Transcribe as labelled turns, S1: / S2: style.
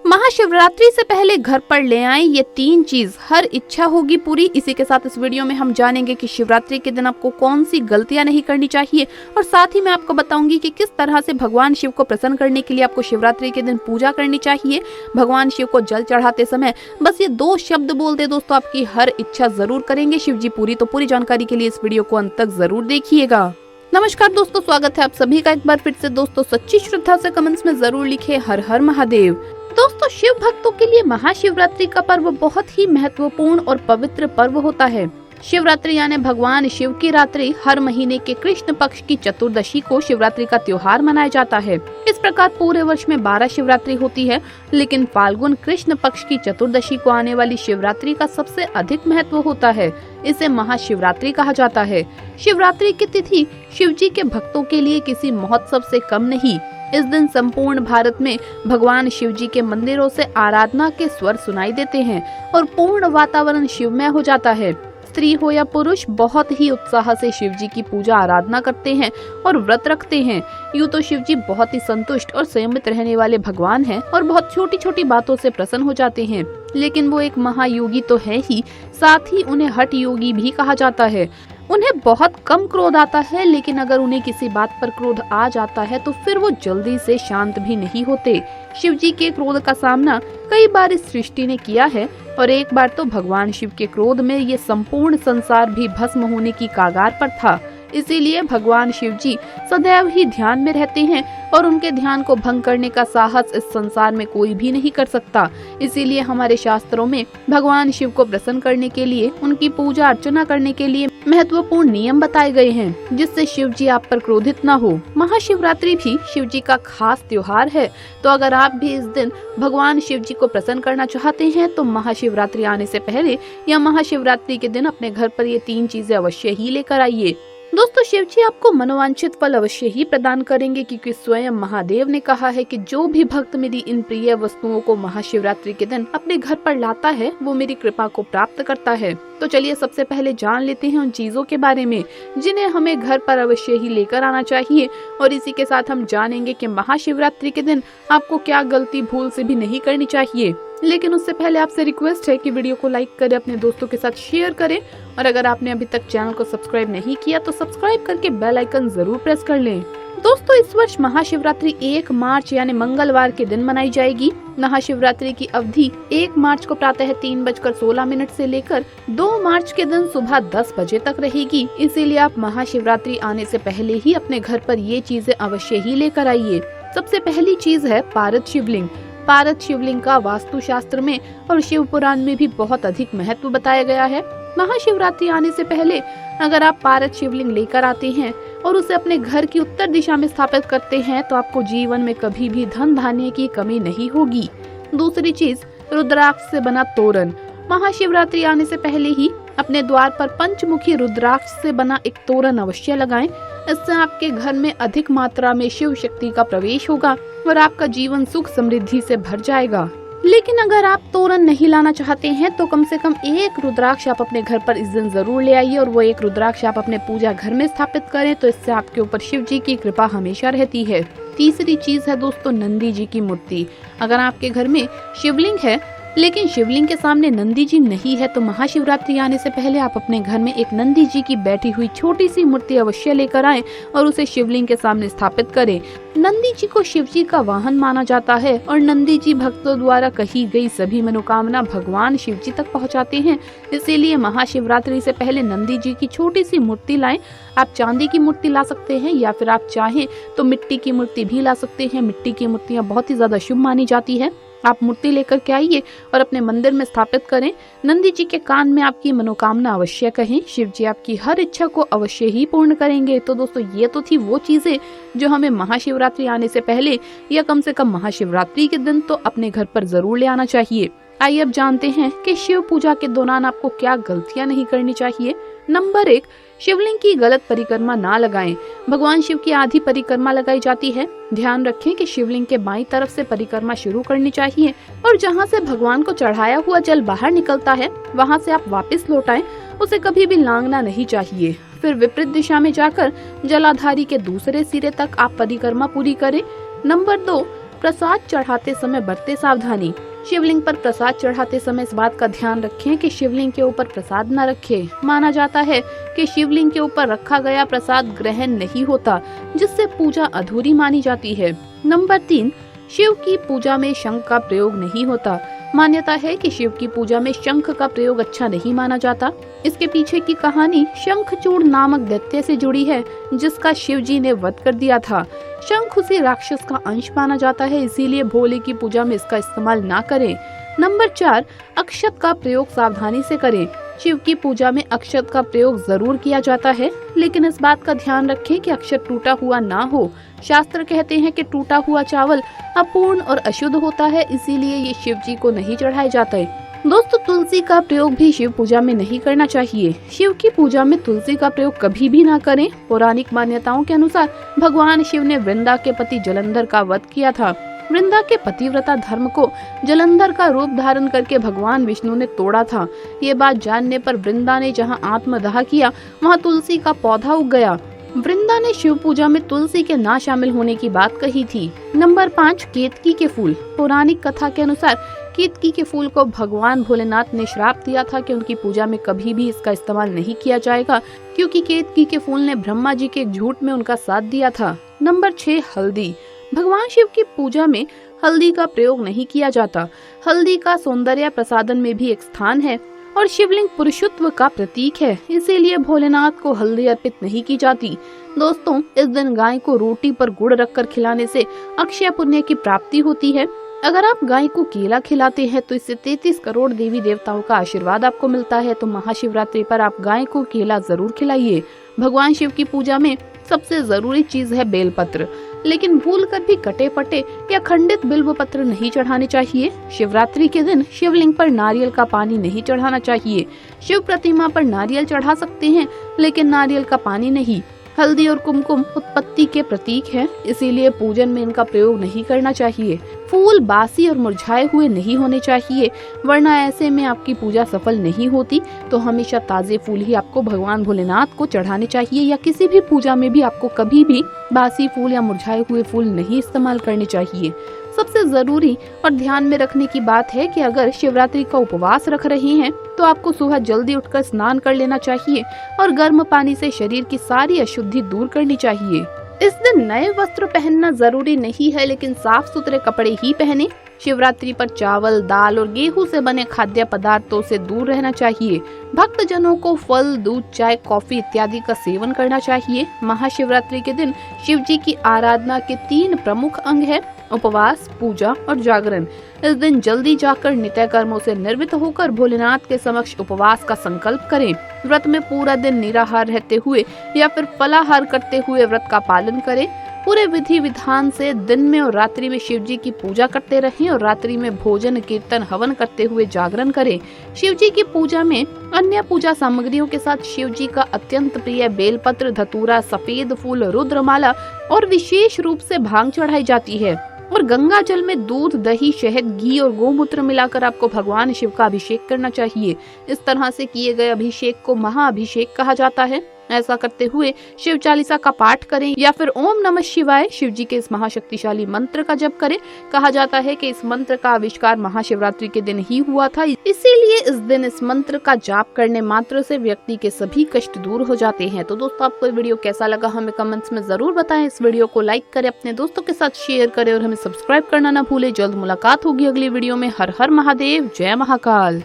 S1: महाशिवरात्रि से पहले घर पर ले आएं ये 3 चीज, हर इच्छा होगी पूरी। इसी के साथ इस वीडियो में हम जानेंगे कि शिवरात्रि के दिन आपको कौन सी गलतियां नहीं करनी चाहिए, और साथ ही मैं आपको बताऊंगी कि किस तरह से भगवान शिव को प्रसन्न करने के लिए आपको शिवरात्रि के दिन पूजा करनी चाहिए। भगवान शिव को जल चढ़ाते समय बस ये 2 शब्द बोल दे दोस्तों, आपकी हर इच्छा जरूर करेंगे शिव जी पूरी। तो पूरी जानकारी के लिए इस वीडियो को अंत तक जरूर देखिएगा। नमस्कार दोस्तों, स्वागत है आप सभी का एक बार फिर से। दोस्तों सच्ची श्रद्धा से कमेंट्स में जरूर लिखे हर हर महादेव। दोस्तों शिव भक्तों के लिए महाशिवरात्रि का पर्व बहुत ही महत्वपूर्ण और पवित्र पर्व होता है। शिवरात्रि यानी भगवान शिव की रात्रि हर महीने के कृष्ण पक्ष की चतुर्दशी को शिवरात्रि का त्योहार मनाया जाता है। इस प्रकार पूरे वर्ष में 12 शिवरात्रि होती है, लेकिन फाल्गुन कृष्ण पक्ष की चतुर्दशी को आने वाली शिवरात्रि का सबसे अधिक महत्व होता है। इसे महाशिवरात्रि कहा जाता है। शिवरात्रि की तिथि शिव जी के भक्तों के लिए किसी महोत्सव से कम नहीं। इस दिन संपूर्ण भारत में भगवान शिव जी के मंदिरों से आराधना के स्वर सुनाई देते हैं और पूर्ण वातावरण शिवमय हो जाता है। स्त्री हो या पुरुष बहुत ही उत्साह से शिव जी की पूजा आराधना करते हैं और व्रत रखते हैं। यूँ तो शिव जी बहुत ही संतुष्ट और संयमित रहने वाले भगवान हैं और बहुत छोटी छोटी बातों से प्रसन्न हो जाते हैं, लेकिन वो एक महायोगी तो है ही, साथ ही उन्हें हठ योगी भी कहा जाता है। उन्हें बहुत कम क्रोध आता है, लेकिन अगर उन्हें किसी बात पर क्रोध आ जाता है तो फिर वो जल्दी से शांत भी नहीं होते। शिव जी के क्रोध का सामना कई बार इस सृष्टि ने किया है, और एक बार तो भगवान शिव के क्रोध में ये संपूर्ण संसार भी भस्म होने की कागार पर था। इसीलिए भगवान शिव जी सदैव ही ध्यान में रहते हैं और उनके ध्यान को भंग करने का साहस इस संसार में कोई भी नहीं कर सकता। इसीलिए हमारे शास्त्रों में भगवान शिव को प्रसन्न करने के लिए, उनकी पूजा अर्चना करने के लिए महत्वपूर्ण नियम बताए गए हैं, जिससे शिव जी आप पर क्रोधित न हो। महाशिवरात्रि भी शिव जी का खास त्योहार है, तो अगर आप भी इस दिन भगवान शिव जी को प्रसन्न करना चाहते हैं तो महाशिवरात्रि आने से पहले या महाशिवरात्रि के दिन अपने घर पर ये 3 चीजें अवश्य ही लेकर आइए। दोस्तों शिव जी आपको मनोवांछित फल अवश्य ही प्रदान करेंगे, क्योंकि स्वयं महादेव ने कहा है कि जो भी भक्त मेरी इन प्रिय वस्तुओं को महाशिवरात्रि के दिन अपने घर पर लाता है वो मेरी कृपा को प्राप्त करता है। तो चलिए सबसे पहले जान लेते हैं उन चीजों के बारे में जिन्हें हमें घर पर अवश्य ही लेकर आना चाहिए, और इसी के साथ हम जानेंगे कि महाशिवरात्रि के दिन आपको क्या गलती भूल से भी नहीं करनी चाहिए। लेकिन उससे पहले आपसे रिक्वेस्ट है कि वीडियो को लाइक करें, अपने दोस्तों के साथ शेयर करें, और अगर आपने अभी तक चैनल को सब्सक्राइब नहीं किया तो सब्सक्राइब करके बेल आइकन जरूर प्रेस कर लें। दोस्तों इस वर्ष महाशिवरात्रि 1 मार्च यानी मंगलवार के दिन मनाई जाएगी। महाशिवरात्रि की अवधि 1 मार्च को प्रातः 3:16 से लेकर 2 मार्च के दिन सुबह 10 बजे तक रहेगी। इसीलिए आप महाशिवरात्रि आने से पहले ही अपने घर पर ये चीजें अवश्य ही लेकर आइए। सबसे पहली चीज है पारद शिवलिंग। पारद शिवलिंग का वास्तु शास्त्र में और शिव पुराण में भी बहुत अधिक महत्व बताया गया है। महाशिवरात्रि आने से पहले अगर आप पारद शिवलिंग लेकर आते हैं और उसे अपने घर की उत्तर दिशा में स्थापित करते हैं तो आपको जीवन में कभी भी धन धान्य की कमी नहीं होगी। दूसरी चीज, रुद्राक्ष से बना तोरण। महाशिवरात्रि आने से पहले ही अपने द्वार पर पंचमुखी रुद्राक्ष से बना एक तोरण अवश्य लगाएं। इससे आपके घर में अधिक मात्रा में शिव शक्ति का प्रवेश होगा और आपका जीवन सुख समृद्धि से भर जाएगा। लेकिन अगर आप तोरण नहीं लाना चाहते हैं तो कम से कम 1 रुद्राक्ष आप अपने घर पर इस दिन जरूर ले आइए, और वो 1 रुद्राक्ष आप अपने पूजा घर में स्थापित करें, तो इससे आपके ऊपर शिव जी की कृपा हमेशा रहती है। तीसरी चीज है दोस्तों नंदी जी की मूर्ति। अगर आपके घर में शिवलिंग है लेकिन शिवलिंग के सामने नंदी जी नहीं है तो महाशिवरात्रि आने से पहले आप अपने घर में एक नंदी जी की बैठी हुई छोटी सी मूर्ति अवश्य लेकर आएं और उसे शिवलिंग के सामने स्थापित करें। नंदी जी को शिव जी का वाहन माना जाता है और नंदी जी भक्तों द्वारा कही गई सभी मनोकामना भगवान शिव जी तक पहुंचाते हैं। इसीलिए महाशिवरात्रि से पहले नंदी जी की छोटी सी मूर्ति लाएं। आप चांदी की मूर्ति ला सकते हैं या फिर आप चाहें तो मिट्टी की मूर्ति भी ला सकते हैं। मिट्टी की मूर्तियाँ बहुत ही ज्यादा शुभ मानी जाती है। आप मूर्ति लेकर के आइए और अपने मंदिर में स्थापित करें। नंदी जी के कान में आपकी मनोकामना अवश्य कहें, शिव जी आपकी हर इच्छा को अवश्य ही पूर्ण करेंगे। तो दोस्तों ये तो थी वो चीजें जो हमें महाशिवरात्रि आने से पहले या कम से कम महाशिवरात्रि के दिन तो अपने घर पर जरूर ले आना चाहिए। आइए अब जानते हैं कि शिव पूजा के दौरान आपको क्या गलतियां नहीं करनी चाहिए। नंबर 1, शिवलिंग की गलत परिक्रमा ना लगाएं। भगवान शिव की आधी परिक्रमा लगाई जाती है। ध्यान रखें कि शिवलिंग के बाईं तरफ से परिक्रमा शुरू करनी चाहिए और जहां से भगवान को चढ़ाया हुआ जल बाहर निकलता है वहां से आप वापस लौटाएं। उसे कभी भी लांघना नहीं चाहिए। फिर विपरीत दिशा में जाकर जलाधारी के दूसरे सिरे तक आप परिक्रमा पूरी करें। नंबर 2, प्रसाद चढ़ाते समय बरते सावधानी। शिवलिंग पर प्रसाद चढ़ाते समय इस बात का ध्यान रखें कि शिवलिंग के ऊपर प्रसाद न रखें। माना जाता है कि शिवलिंग के ऊपर रखा गया प्रसाद ग्रहण नहीं होता, जिससे पूजा अधूरी मानी जाती है। नंबर 3, शिव की पूजा में शंख का प्रयोग नहीं होता। मान्यता है कि शिव की पूजा में शंख का प्रयोग अच्छा नहीं माना जाता। इसके पीछे की कहानी शंखचूड़ नामक दैत्य से जुड़ी है, जिसका शिव जी ने वध कर दिया था। शंख उसी राक्षस का अंश माना जाता है, इसीलिए भोले की पूजा में इसका इस्तेमाल ना करें। नंबर 4, अक्षत का प्रयोग सावधानी से करें। शिव की पूजा में अक्षत का प्रयोग जरूर किया जाता है, लेकिन इस बात का ध्यान रखें कि अक्षत टूटा हुआ ना हो। शास्त्र कहते हैं कि टूटा हुआ चावल अपूर्ण और अशुद्ध होता है, इसीलिए ये शिव जी को नहीं चढ़ाए जाते। दोस्तों, तुलसी का प्रयोग भी शिव पूजा में नहीं करना चाहिए। शिव की पूजा में तुलसी का प्रयोग कभी भी ना करें। पौराणिक मान्यताओं के अनुसार भगवान शिव ने वृंदा के पति जलंधर का वध किया था। वृंदा के पतिव्रता धर्म को जलंधर का रूप धारण करके भगवान विष्णु ने तोड़ा था। ये बात जानने पर वृंदा ने जहाँ आत्मदाह किया, वहाँ तुलसी का पौधा उग गया। वृंदा ने शिव पूजा में तुलसी के ना शामिल होने की बात कही थी। नंबर 5, केतकी के फूल। पौराणिक कथा के अनुसार केतकी के फूल को भगवान भोलेनाथ ने श्राप दिया था कि उनकी पूजा में कभी भी इसका इस्तेमाल नहीं किया जाएगा, क्योंकि केतकी के फूल ने ब्रह्मा जी के झूठ में उनका साथ दिया था। नंबर 6, हल्दी। भगवान शिव की पूजा में हल्दी का प्रयोग नहीं किया जाता। हल्दी का सौंदर्य प्रसादन में भी एक स्थान है और शिवलिंग पुरुषत्व का प्रतीक है, इसीलिए भोलेनाथ को हल्दी अर्पित नहीं की जाती। दोस्तों, इस दिन गाय को रोटी पर गुड़ रखकर खिलाने से अक्षय पुण्य की प्राप्ति होती है। अगर आप गाय को केला खिलाते हैं तो इससे 33 करोड़ देवी देवताओं का आशीर्वाद आपको मिलता है। तो महाशिवरात्रि पर आप गाय को केला जरूर खिलाइए। भगवान शिव की पूजा में सबसे जरूरी चीज है बेलपत्र, लेकिन भूलकर भी कटे पटे या खंडित बिल्व पत्र नहीं चढ़ाने चाहिए। शिवरात्रि के दिन शिवलिंग पर नारियल का पानी नहीं चढ़ाना चाहिए। शिव प्रतिमा पर नारियल चढ़ा सकते हैं, लेकिन नारियल का पानी नहीं। हल्दी और कुमकुम उत्पत्ति के प्रतीक हैं, इसीलिए पूजन में इनका प्रयोग नहीं करना चाहिए। फूल बासी और मुरझाए हुए नहीं होने चाहिए, वरना ऐसे में आपकी पूजा सफल नहीं होती। तो हमेशा ताजे फूल ही आपको भगवान भोलेनाथ को चढ़ाने चाहिए, या किसी भी पूजा में भी आपको कभी भी बासी फूल या मुरझाए हुए फूल नहीं इस्तेमाल करने चाहिए। सबसे जरूरी और ध्यान में रखने की बात है कि अगर शिवरात्रि का उपवास रख रहे हैं तो आपको सुबह जल्दी उठकर स्नान कर लेना चाहिए और गर्म पानी से शरीर की सारी अशुद्धि दूर करनी चाहिए। इस दिन नए वस्त्र पहनना जरूरी नहीं है, लेकिन साफ सुथरे कपड़े ही पहने। शिवरात्रि पर चावल, दाल और गेहूं से बने खाद्य पदार्थों से दूर रहना चाहिए। भक्तजनों को फल, दूध, चाय, कॉफी इत्यादि का सेवन करना चाहिए। महाशिवरात्रि के दिन शिव जी की आराधना के 3 प्रमुख अंग है: उपवास, पूजा और जागरण। इस दिन जल्दी जाकर नित्य कर्मों से निर्वृत्त होकर भोलेनाथ के समक्ष उपवास का संकल्प करें। व्रत में पूरा दिन निराहार रहते हुए या फिर फलाहार करते हुए व्रत का पालन करें। पूरे विधि विधान से दिन में और रात्रि में शिव जी की पूजा करते रहें और रात्रि में भोजन, कीर्तन, हवन करते हुए जागरण करें। शिव जी की पूजा में अन्य पूजा सामग्रियों के साथ शिव जी का अत्यंत प्रिय बेलपत्र, धतूरा, सफेद फूल, रुद्रमाला और विशेष रूप से भांग चढ़ाई जाती है। और गंगा जल में दूध, दही, शहद, घी और गोमूत्र मिलाकर आपको भगवान शिव का अभिषेक करना चाहिए। इस तरह से किए गए अभिषेक को महाअभिषेक कहा जाता है। ऐसा करते हुए शिव चालीसा का पाठ करें या फिर ओम नमः शिवाय शिव जी के इस महाशक्तिशाली मंत्र का जप करें। कहा जाता है कि इस मंत्र का आविष्कार महाशिवरात्रि के दिन ही हुआ था, इसीलिए इस दिन इस मंत्र का जाप करने मात्र से व्यक्ति के सभी कष्ट दूर हो जाते हैं। तो दोस्तों, आपको वीडियो कैसा लगा हमें कमेंट्स में जरूर बताएं। इस वीडियो को लाइक करें, अपने दोस्तों के साथ शेयर करें और हमें सब्सक्राइब करना ना भूलें। जल्द मुलाकात होगी अगली वीडियो में। हर हर महादेव, जय महाकाल।